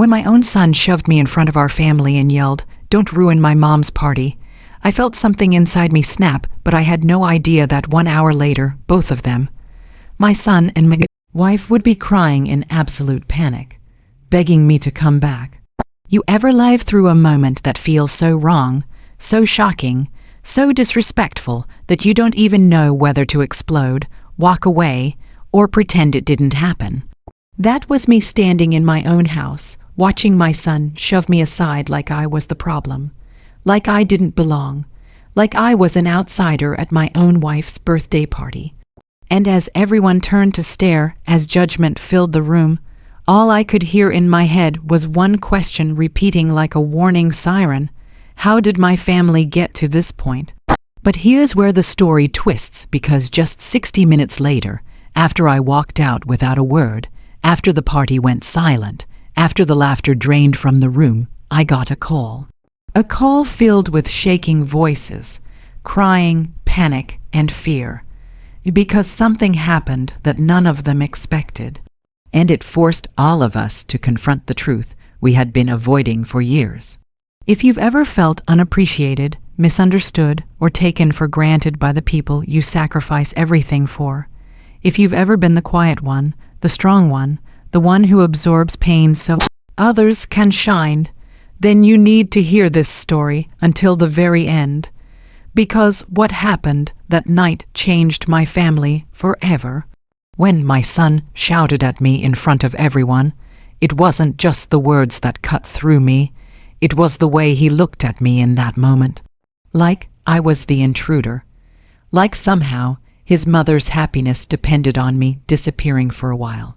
When my own son shoved me in front of our family and yelled, "Don't ruin my mom's party," I felt something inside me snap, but I had no idea that 1 hour later, both of them, my son and my wife, would be crying in absolute panic, begging me to come back. You ever live through a moment that feels so wrong, so shocking, so disrespectful that you don't even know whether to explode, walk away, or pretend it didn't happen? That was me standing in my own house, watching my son shove me aside like I was the problem, like I didn't belong, like I was an outsider at my own wife's birthday party. And as everyone turned to stare, as judgment filled the room, all I could hear in my head was one question repeating like a warning siren: how did my family get to this point? But here's where the story twists, because just 60 minutes later, after I walked out without a word, after the party went silent, after the laughter drained from the room, I got a call. A call filled with shaking voices, crying, panic, and fear, because something happened that none of them expected. And it forced all of us to confront the truth we had been avoiding for years. If you've ever felt unappreciated, misunderstood, or taken for granted by the people you sacrifice everything for, if you've ever been the quiet one, the strong one, the one who absorbs pain so others can shine, then you need to hear this story until the very end. Because what happened that night changed my family forever. When my son shouted at me in front of everyone, it wasn't just the words that cut through me, it was the way he looked at me in that moment. Like I was the intruder. Like somehow his mother's happiness depended on me disappearing for a while.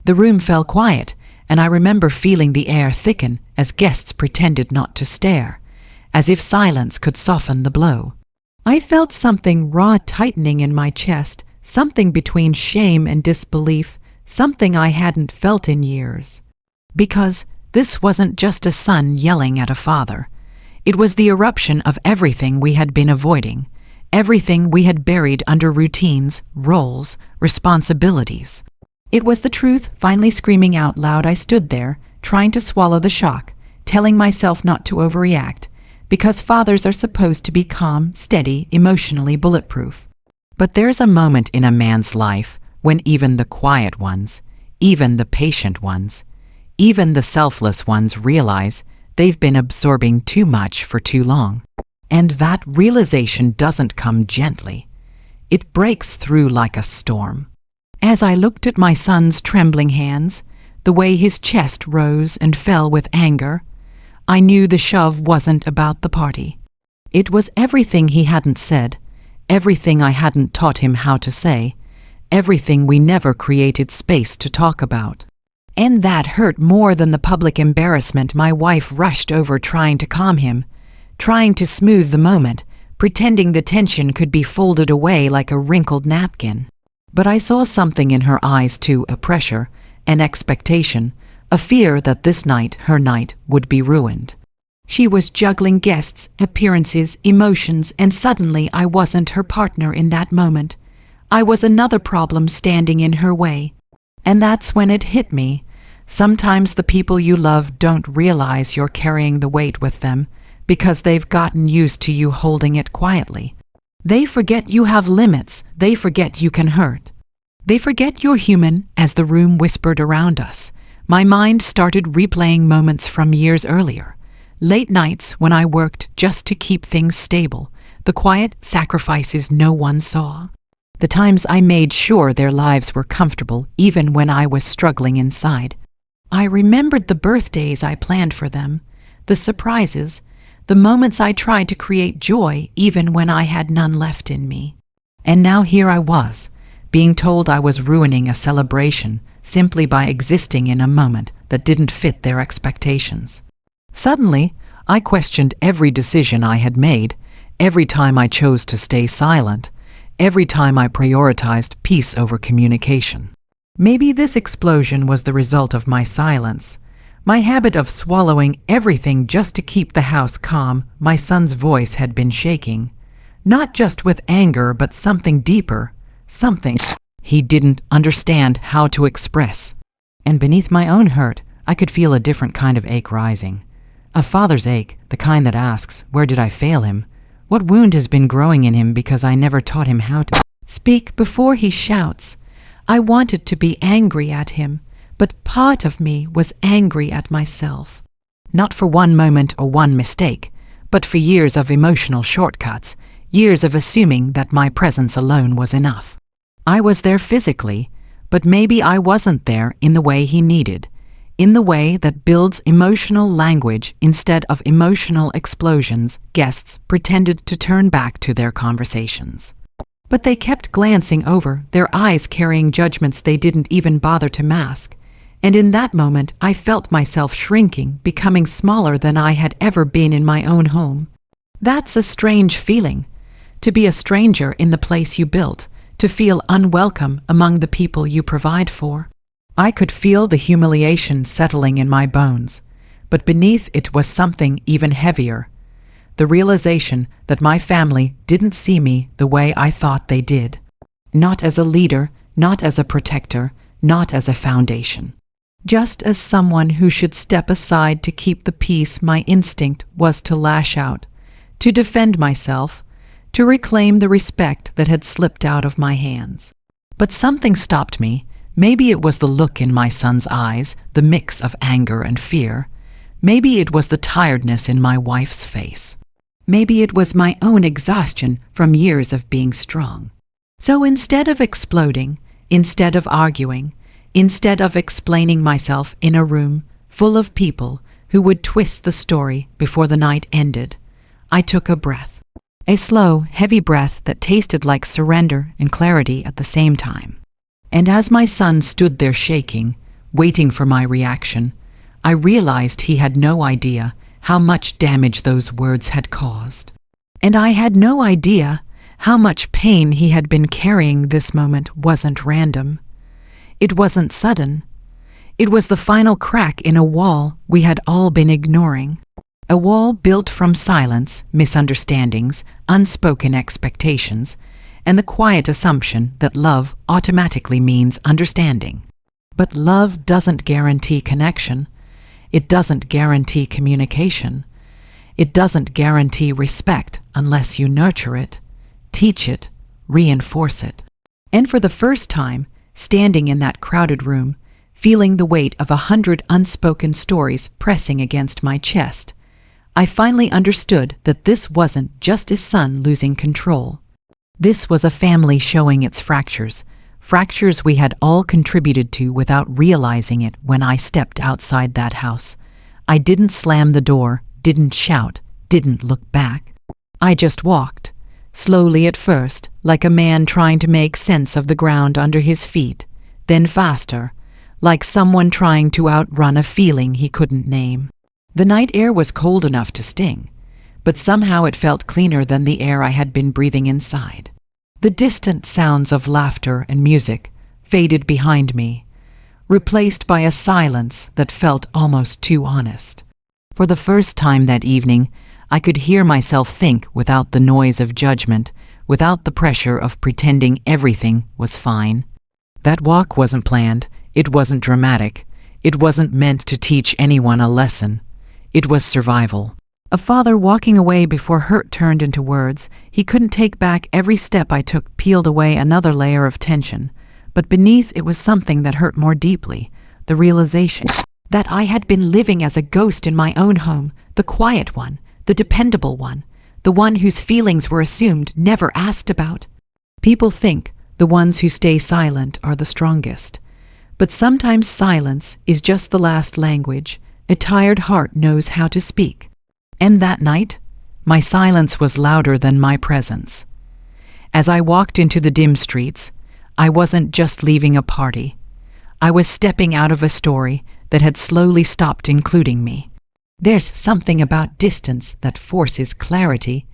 The room fell quiet, and I remember feeling the air thicken as guests pretended not to stare, as if silence could soften the blow. I felt something raw tightening in my chest, something between shame and disbelief, something I hadn't felt in years. Because this wasn't just a son yelling at a father. It was the eruption of everything we had been avoiding, everything we had buried under routines, roles, responsibilities. It was the truth finally screaming out loud. I stood there, trying to swallow the shock, telling myself not to overreact, because fathers are supposed to be calm, steady, emotionally bulletproof. But there's a moment in a man's life when even the quiet ones, even the patient ones, even the selfless ones realize they've been absorbing too much for too long. And that realization doesn't come gently. It breaks through like a storm. As I looked at my son's trembling hands, the way his chest rose and fell with anger, I knew the shove wasn't about the party. It was everything he hadn't said, everything I hadn't taught him how to say, everything we never created space to talk about. And that hurt more than the public embarrassment. My wife rushed over trying to calm him, trying to smooth the moment, pretending the tension could be folded away like a wrinkled napkin. But I saw something in her eyes too, a pressure, an expectation, a fear that this night, her night, would be ruined. She was juggling guests, appearances, emotions, and suddenly I wasn't her partner in that moment. I was another problem standing in her way. And that's when it hit me. Sometimes the people you love don't realize you're carrying the weight with them because they've gotten used to you holding it quietly. They forget you have limits. They forget you can hurt. They forget you're human. As the room whispered around us, my mind started replaying moments from years earlier. Late nights when I worked just to keep things stable, the quiet sacrifices no one saw. The times I made sure their lives were comfortable even when I was struggling inside. I remembered the birthdays I planned for them, the surprises, the moments I tried to create joy even when I had none left in me. And now here I was, being told I was ruining a celebration simply by existing in a moment that didn't fit their expectations. Suddenly, I questioned every decision I had made, every time I chose to stay silent, every time I prioritized peace over communication. Maybe this explosion was the result of my silence, my habit of swallowing everything just to keep the house calm. My son's voice had been shaking, not just with anger but something deeper, something he didn't understand how to express. And beneath my own hurt, I could feel a different kind of ache rising. A father's ache, the kind that asks, where did I fail him? What wound has been growing in him because I never taught him how to speak before he shouts? I wanted to be angry at him, but part of me was angry at myself. Not for one moment or one mistake, but for years of emotional shortcuts, years of assuming that my presence alone was enough. I was there physically, but maybe I wasn't there in the way he needed, in the way that builds emotional language instead of emotional explosions. Guests pretended to turn back to their conversations. But they kept glancing over, their eyes carrying judgments they didn't even bother to mask. And in that moment, I felt myself shrinking, becoming smaller than I had ever been in my own home. That's a strange feeling, to be a stranger in the place you built, to feel unwelcome among the people you provide for. I could feel the humiliation settling in my bones, but beneath it was something even heavier. The realization that my family didn't see me the way I thought they did. Not as a leader, not as a protector, not as a foundation. Just as someone who should step aside to keep the peace. My instinct was to lash out, to defend myself, to reclaim the respect that had slipped out of my hands. But something stopped me. Maybe it was the look in my son's eyes, the mix of anger and fear. Maybe it was the tiredness in my wife's face. Maybe it was my own exhaustion from years of being strong. So instead of exploding, instead of arguing, instead of explaining myself in a room full of people who would twist the story before the night ended, I took a breath. A slow, heavy breath that tasted like surrender and clarity at the same time. And as my son stood there shaking, waiting for my reaction, I realized he had no idea how much damage those words had caused. And I had no idea how much pain he had been carrying. This moment wasn't random. It wasn't sudden. It was the final crack in a wall we had all been ignoring. A wall built from silence, misunderstandings, unspoken expectations, and the quiet assumption that love automatically means understanding. But love doesn't guarantee connection. It doesn't guarantee communication. It doesn't guarantee respect unless you nurture it, teach it, reinforce it. And for the first time, standing in that crowded room, feeling the weight of 100 unspoken stories pressing against my chest, I finally understood that this wasn't just his son losing control. This was a family showing its fractures, fractures we had all contributed to without realizing it. When I stepped outside that house, I didn't slam the door, didn't shout, didn't look back. I just walked, slowly at first, like a man trying to make sense of the ground under his feet, then faster, like someone trying to outrun a feeling he couldn't name. The night air was cold enough to sting, but somehow it felt cleaner than the air I had been breathing inside. The distant sounds of laughter and music faded behind me, replaced by a silence that felt almost too honest. For the first time that evening, I could hear myself think without the noise of judgment, without the pressure of pretending everything was fine. That walk wasn't planned, it wasn't dramatic, it wasn't meant to teach anyone a lesson. It was survival. A father walking away before hurt turned into words. He couldn't take back. Every step I took peeled away another layer of tension. But beneath it was something that hurt more deeply, the realization that I had been living as a ghost in my own home, the quiet one, the dependable one, the one whose feelings were assumed, never asked about. People think the ones who stay silent are the strongest. But sometimes silence is just the last language. A tired heart knows how to speak. And that night, my silence was louder than my presence. As I walked into the dim streets, I wasn't just leaving a party. I was stepping out of a story that had slowly stopped including me. There's something about distance that forces clarity.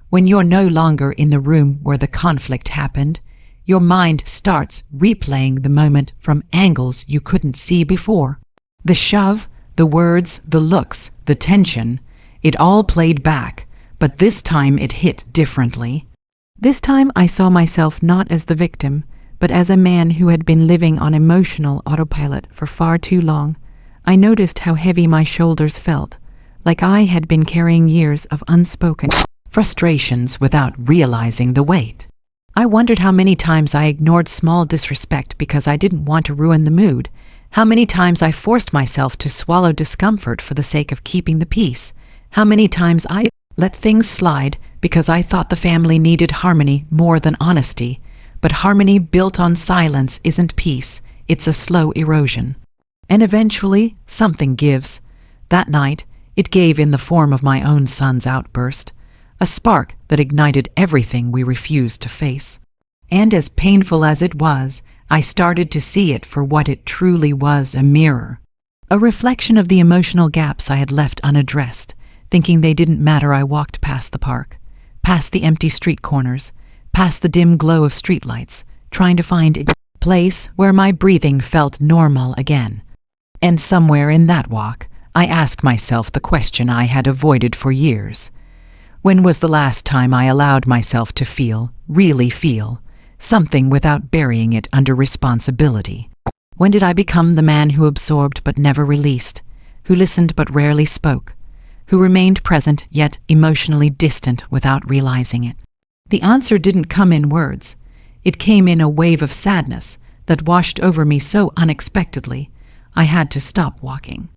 When you're no longer in the room where the conflict happened, your mind starts replaying the moment from angles you couldn't see before. The shove, the words, the looks, the tension, it all played back, but this time it hit differently. This time I saw myself not as the victim, but as a man who had been living on emotional autopilot for far too long. I noticed how heavy my shoulders felt, like I had been carrying years of unspoken frustrations without realizing the weight. I wondered how many times I ignored small disrespect because I didn't want to ruin the mood, how many times I forced myself to swallow discomfort for the sake of keeping the peace, how many times I let things slide because I thought the family needed harmony more than honesty. But harmony built on silence isn't peace, it's a slow erosion. And eventually, something gives. That night, it gave in the form of my own son's outburst, a spark that ignited everything we refused to face. And as painful as it was, I started to see it for what it truly was, a mirror. A reflection of the emotional gaps I had left unaddressed. Thinking they didn't matter, I walked past the park, past the empty street corners, past the dim glow of streetlights, trying to find a place where my breathing felt normal again. And somewhere in that walk, I asked myself the question I had avoided for years. When was the last time I allowed myself to feel, really feel, something without burying it under responsibility? When did I become the man who absorbed but never released, who listened but rarely spoke, who remained present yet emotionally distant without realizing it? The answer didn't come in words. It came in a wave of sadness that washed over me so unexpectedly, I had to stop walking.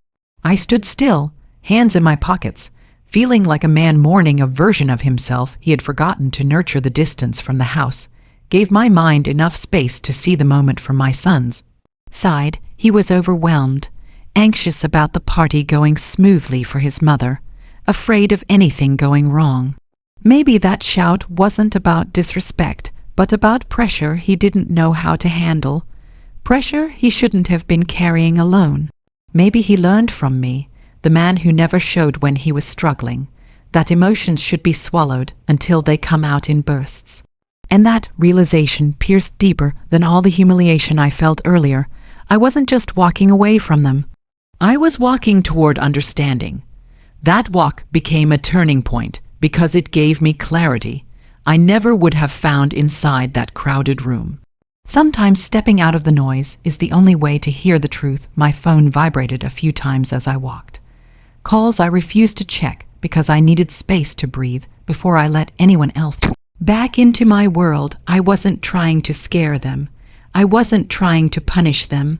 I stood still, hands in my pockets, feeling like a man mourning a version of himself he had forgotten to nurture. The distance from the house gave my mind enough space to see the moment from my son's side. He was overwhelmed, anxious about the party going smoothly for his mother, afraid of anything going wrong. Maybe that shout wasn't about disrespect, but about pressure he didn't know how to handle, pressure he shouldn't have been carrying alone. Maybe he learned from me, the man who never showed when he was struggling, that emotions should be swallowed until they come out in bursts. And that realization pierced deeper than all the humiliation I felt earlier. I wasn't just walking away from them. I was walking toward understanding. That walk became a turning point because it gave me clarity I never would have found inside that crowded room. Sometimes stepping out of the noise is the only way to hear the truth. My phone vibrated a few times as I walked. Calls I refused to check because I needed space to breathe before I let anyone else back into my world. I wasn't trying to scare them. I wasn't trying to punish them.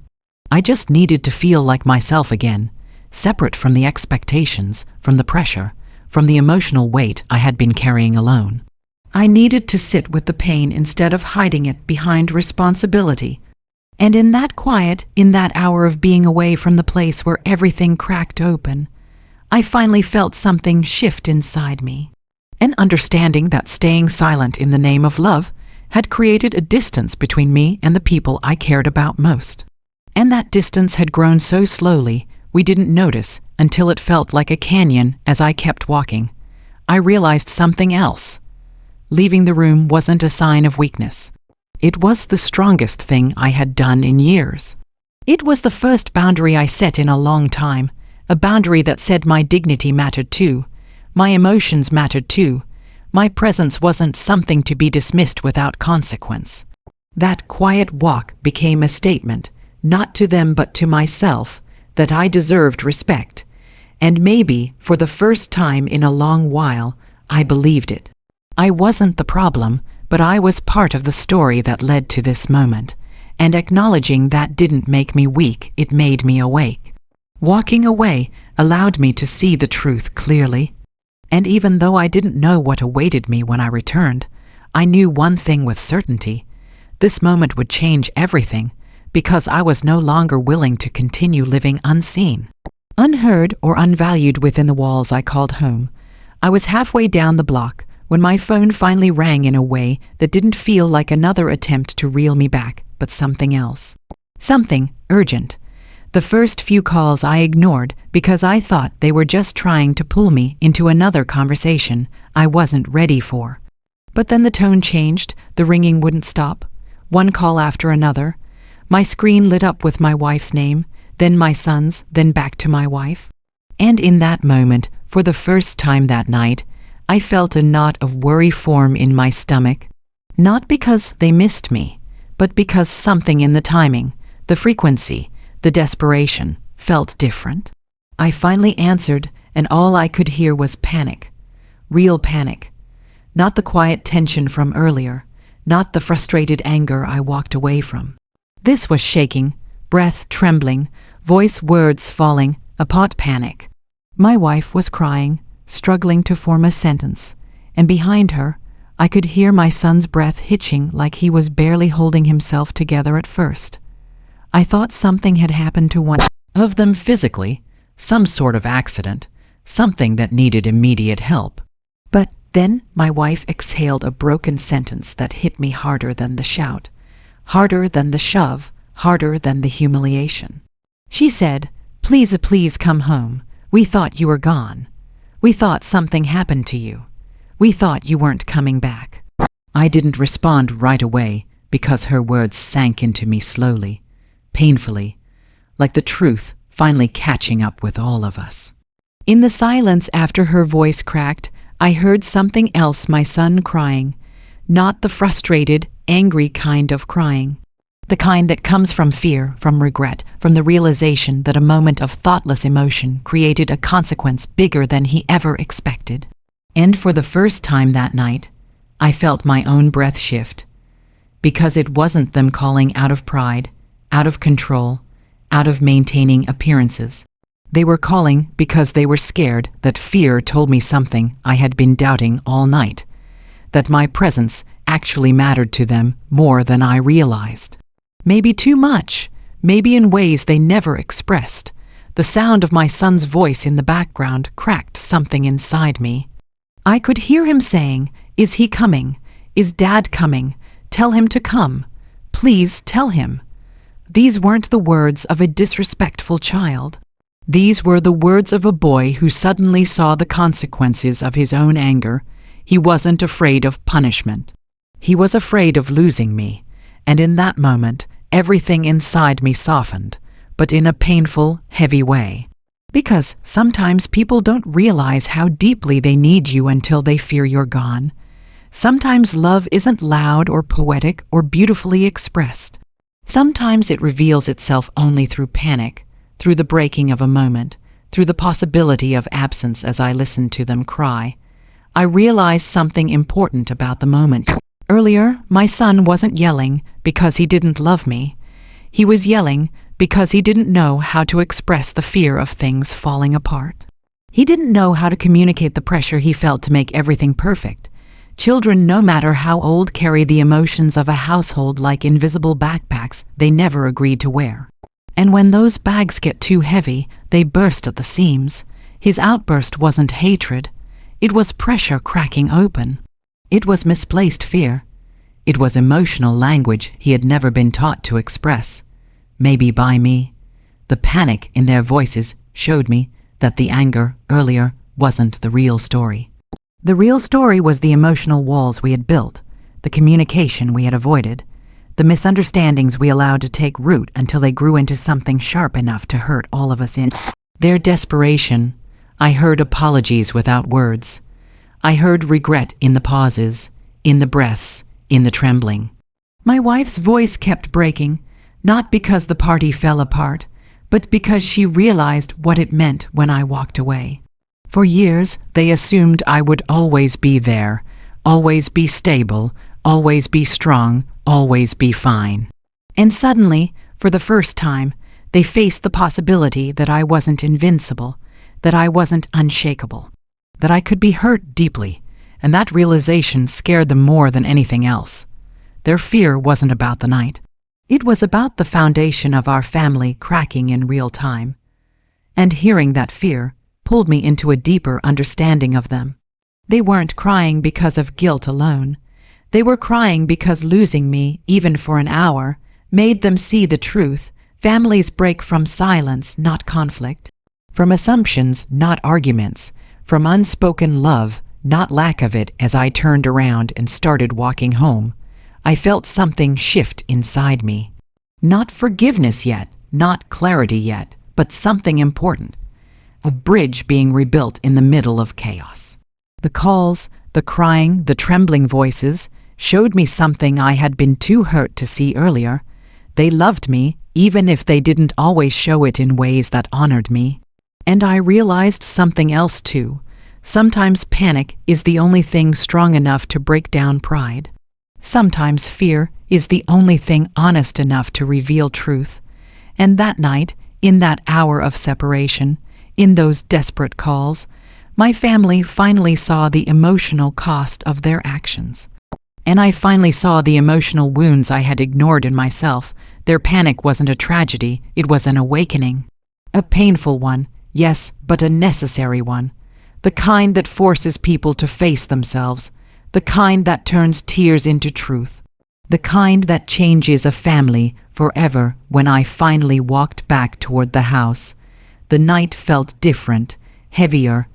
I just needed to feel like myself again, separate from the expectations, from the pressure, from the emotional weight I had been carrying alone. I needed to sit with the pain instead of hiding it behind responsibility. And in that quiet, in that hour of being away from the place where everything cracked open, I finally felt something shift inside me. An understanding that staying silent in the name of love had created a distance between me and the people I cared about most. And that distance had grown so slowly, we didn't notice until it felt like a canyon as I kept walking. I realized something else. Leaving the room wasn't a sign of weakness. It was the strongest thing I had done in years. It was the first boundary I set in a long time, a boundary that said my dignity mattered too, my emotions mattered too, my presence wasn't something to be dismissed without consequence. That quiet walk became a statement, not to them but to myself, that I deserved respect. And maybe, for the first time in a long while, I believed it. I wasn't the problem, but I was part of the story that led to this moment, and acknowledging that didn't make me weak, it made me awake. Walking away allowed me to see the truth clearly, and even though I didn't know what awaited me when I returned, I knew one thing with certainty. This moment would change everything, because I was no longer willing to continue living unseen, unheard or unvalued within the walls I called home. I was halfway down the block when my phone finally rang in a way that didn't feel like another attempt to reel me back, but something else. Something urgent. The first few calls I ignored because I thought they were just trying to pull me into another conversation I wasn't ready for. But then the tone changed, the ringing wouldn't stop. One call after another. My screen lit up with my wife's name, then my son's, then back to my wife. And in that moment, for the first time that night, I felt a knot of worry form in my stomach. Not because they missed me, but because something in the timing, the frequency, the desperation, felt different. I finally answered, and all I could hear was panic. Real panic. Not the quiet tension from earlier, not the frustrated anger I walked away from. This was shaking, breath trembling, voice words falling, apart panic. My wife was crying, struggling to form a sentence, and behind her, I could hear my son's breath hitching like he was barely holding himself together at first. I thought something had happened to one of them physically, some sort of accident, something that needed immediate help. But then my wife exhaled a broken sentence that hit me harder than the shout, harder than the shove, harder than the humiliation. She said, "Please, please come home. We thought you were gone. We thought something happened to you. We thought you weren't coming back." I didn't respond right away because her words sank into me slowly, painfully, like the truth finally catching up with all of us. In the silence after her voice cracked, I heard something else, my son crying, not the frustrated, angry kind of crying. The kind that comes from fear, from regret, from the realization that a moment of thoughtless emotion created a consequence bigger than he ever expected. And for the first time that night, I felt my own breath shift, because it wasn't them calling out of pride, out of control, out of maintaining appearances. They were calling because they were scared that fear told me something I had been doubting all night, that my presence actually mattered to them more than I realized. Maybe too much, maybe in ways they never expressed. The sound of my son's voice in the background cracked something inside me. I could hear him saying, "Is he coming? Is Dad coming? Tell him to come. Please tell him." These weren't the words of a disrespectful child. These were the words of a boy who suddenly saw the consequences of his own anger. He wasn't afraid of punishment. He was afraid of losing me, and in that moment, everything inside me softened, but in a painful, heavy way. Because sometimes people don't realize how deeply they need you until they fear you're gone. Sometimes love isn't loud or poetic or beautifully expressed. Sometimes it reveals itself only through panic, through the breaking of a moment, through the possibility of absence. As I listened to them cry, I realized something important about the moment. Earlier, my son wasn't yelling because he didn't love me. He was yelling because he didn't know how to express the fear of things falling apart. He didn't know how to communicate the pressure he felt to make everything perfect. Children, no matter how old, carry the emotions of a household like invisible backpacks they never agreed to wear. And when those bags get too heavy, they burst at the seams. His outburst wasn't hatred. It was pressure cracking open. It was misplaced fear. It was emotional language he had never been taught to express, maybe by me. The panic in their voices showed me that the anger earlier wasn't the real story. The real story was the emotional walls we had built, the communication we had avoided, the misunderstandings we allowed to take root until they grew into something sharp enough to hurt all of us. In their desperation, I heard apologies without words. I heard regret in the pauses, in the breaths, in the trembling. My wife's voice kept breaking, not because the party fell apart, but because she realized what it meant when I walked away. For years, they assumed I would always be there, always be stable, always be strong, always be fine. And suddenly, for the first time, they faced the possibility that I wasn't invincible, that I wasn't unshakable, that I could be hurt deeply, and that realization scared them more than anything else. Their fear wasn't about the night. It was about the foundation of our family cracking in real time. And hearing that fear pulled me into a deeper understanding of them. They weren't crying because of guilt alone. They were crying because losing me, even for an hour, made them see the truth. Families break from silence, not conflict, from assumptions, not arguments, from unspoken love, not lack of it. As I turned around and started walking home, I felt something shift inside me. Not forgiveness yet, not clarity yet, but something important. A bridge being rebuilt in the middle of chaos. The calls, the crying, the trembling voices showed me something I had been too hurt to see earlier. They loved me, even if they didn't always show it in ways that honored me. And I realized something else too. Sometimes panic is the only thing strong enough to break down pride. Sometimes fear is the only thing honest enough to reveal truth. And that night, in that hour of separation, in those desperate calls, my family finally saw the emotional cost of their actions. And I finally saw the emotional wounds I had ignored in myself. Their panic wasn't a tragedy, it was an awakening. A painful one, yes, but a necessary one. The kind that forces people to face themselves. The kind that turns tears into truth. The kind that changes a family forever. When I finally walked back toward the house, the night felt different, heavier,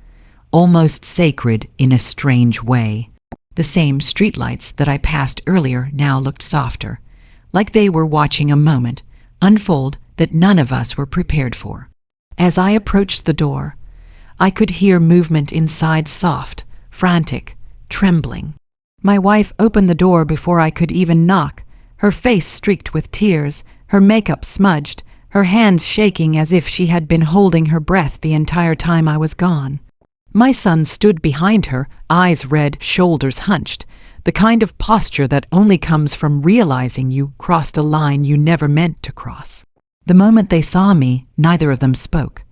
almost sacred in a strange way. The same streetlights that I passed earlier now looked softer, like they were watching a moment unfold that none of us were prepared for. As I approached the door, I could hear movement inside, soft, frantic, trembling. My wife opened the door before I could even knock, her face streaked with tears, her makeup smudged, her hands shaking as if she had been holding her breath the entire time I was gone. My son stood behind her, eyes red, shoulders hunched, the kind of posture that only comes from realizing you crossed a line you never meant to cross. The moment they saw me, neither of them spoke.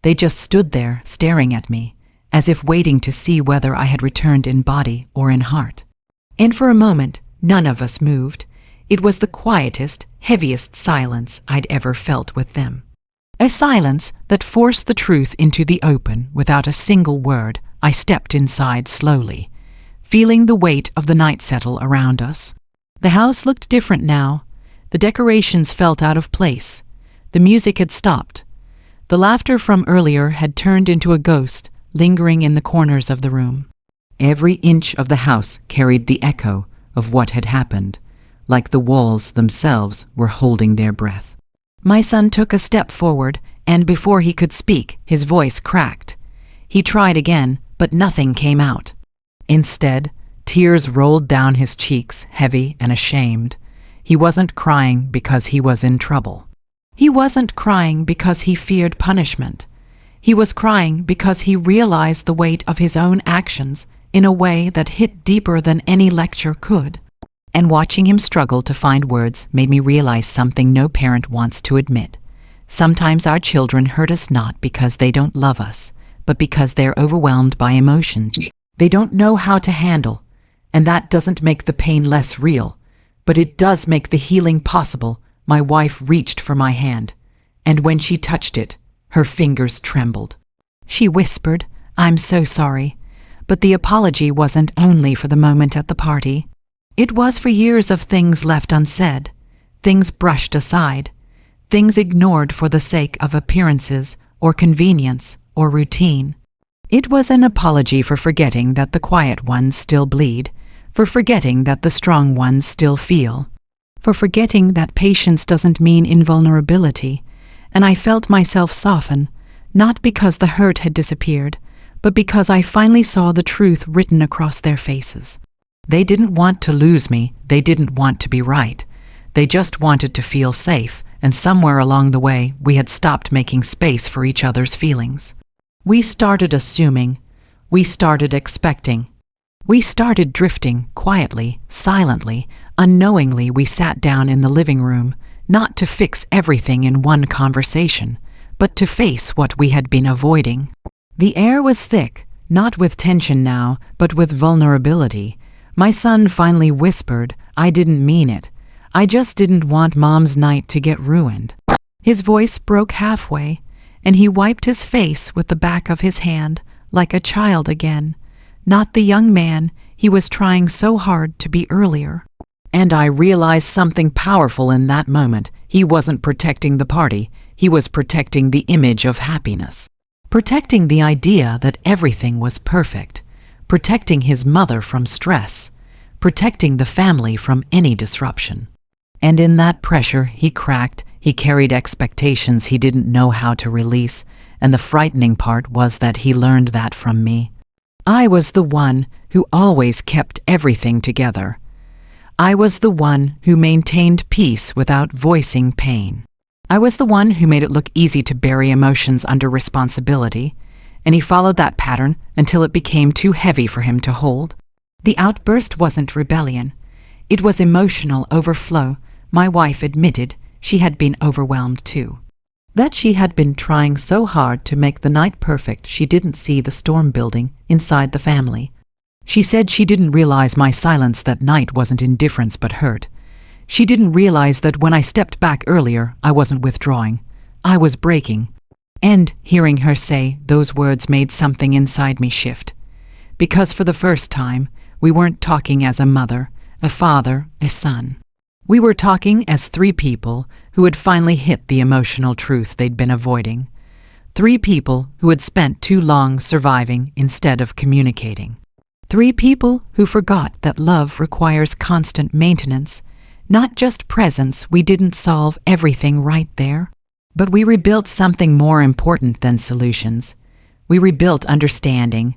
They just stood there, staring at me, as if waiting to see whether I had returned in body or in heart. And for a moment, none of us moved. It was the quietest, heaviest silence I'd ever felt with them. A silence that forced the truth into the open without a single word. I stepped inside slowly, feeling the weight of the night settle around us. The house looked different now. The decorations felt out of place. The music had stopped. The laughter from earlier had turned into a ghost, lingering in the corners of the room. Every inch of the house carried the echo of what had happened, like the walls themselves were holding their breath. My son took a step forward, and before he could speak, his voice cracked. He tried again, but nothing came out. Instead, tears rolled down his cheeks, heavy and ashamed. He wasn't crying because he was in trouble. He wasn't crying because he feared punishment. He was crying because he realized the weight of his own actions in a way that hit deeper than any lecture could. And watching him struggle to find words made me realize something no parent wants to admit. Sometimes our children hurt us not because they don't love us, but because they're overwhelmed by emotions they don't know how to handle. And that doesn't make the pain less real, but it does make the healing possible. My wife reached for my hand, and when she touched it, her fingers trembled. She whispered, "I'm so sorry." But the apology wasn't only for the moment at the party. It was for years of things left unsaid, things brushed aside, things ignored for the sake of appearances or convenience or routine. It was an apology for forgetting that the quiet ones still bleed, for forgetting that the strong ones still feel, for forgetting that patience doesn't mean invulnerability. And I felt myself soften, not because the hurt had disappeared, but because I finally saw the truth written across their faces. They didn't want to lose me, they didn't want to be right. They just wanted to feel safe, and somewhere along the way we had stopped making space for each other's feelings. We started assuming, we started expecting. We started drifting, quietly, silently, unknowingly. We sat down in the living room, not to fix everything in one conversation, but to face what we had been avoiding. The air was thick, not with tension now, but with vulnerability. My son finally whispered, "I didn't mean it. I just didn't want Mom's night to get ruined." His voice broke halfway, and he wiped his face with the back of his hand, like a child again, not the young man he was trying so hard to be earlier. And I realized something powerful in that moment. He wasn't protecting the party, he was protecting the image of happiness. Protecting the idea that everything was perfect, protecting his mother from stress, protecting the family from any disruption. And in that pressure he cracked, he carried expectations he didn't know how to release, and the frightening part was that he learned that from me. I was the one who always kept everything together. I was the one who maintained peace without voicing pain. I was the one who made it look easy to bury emotions under responsibility, and he followed that pattern until it became too heavy for him to hold. The outburst wasn't rebellion. It was emotional overflow. My wife admitted she had been overwhelmed too. That she had been trying so hard to make the night perfect she didn't see the storm building inside the family. She said she didn't realize my silence that night wasn't indifference but hurt. She didn't realize that when I stepped back earlier, I wasn't withdrawing. I was breaking. And hearing her say those words made something inside me shift. Because for the first time, we weren't talking as a mother, a father, a son. We were talking as three people who had finally hit the emotional truth they'd been avoiding. Three people who had spent too long surviving instead of communicating. Three people who forgot that love requires constant maintenance, not just presence. We didn't solve everything right there, but we rebuilt something more important than solutions. We rebuilt understanding.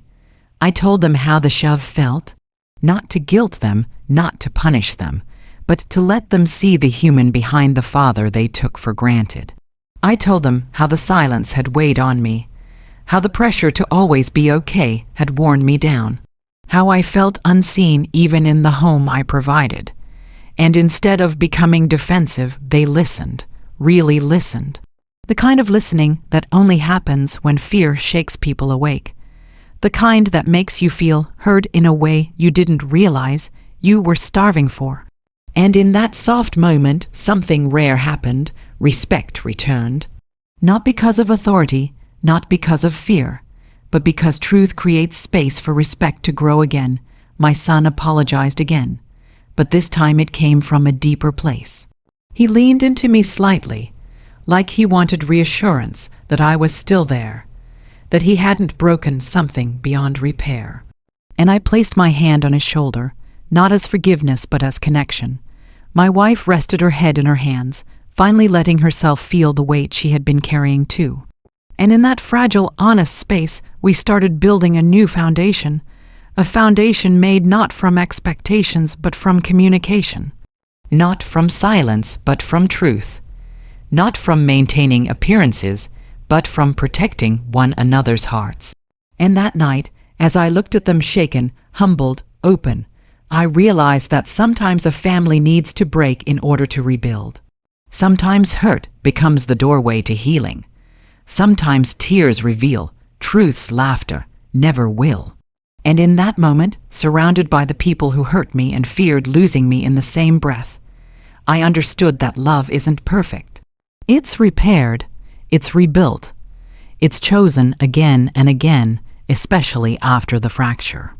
I told them how the shove felt, not to guilt them, not to punish them, but to let them see the human behind the father they took for granted. I told them how the silence had weighed on me, how the pressure to always be okay had worn me down, how I felt unseen even in the home I provided. And instead of becoming defensive, they listened, really listened. The kind of listening that only happens when fear shakes people awake. The kind that makes you feel heard in a way you didn't realize you were starving for. And in that soft moment, something rare happened. Respect returned. Not because of authority, not because of fear, but because truth creates space for respect to grow again. My son apologized again, but this time it came from a deeper place. He leaned into me slightly, like he wanted reassurance that I was still there, that he hadn't broken something beyond repair. And I placed my hand on his shoulder, not as forgiveness but as connection. My wife rested her head in her hands, finally letting herself feel the weight she had been carrying too. And in that fragile, honest space, we started building a new foundation, a foundation made not from expectations but from communication, not from silence but from truth, not from maintaining appearances but from protecting one another's hearts. And that night, as I looked at them shaken, humbled, open, I realized that sometimes a family needs to break in order to rebuild. Sometimes hurt becomes the doorway to healing. Sometimes tears reveal truth's laughter never will. And in that moment, surrounded by the people who hurt me and feared losing me in the same breath, I understood that love isn't perfect. It's repaired, it's rebuilt, it's chosen again and again, especially after the fracture.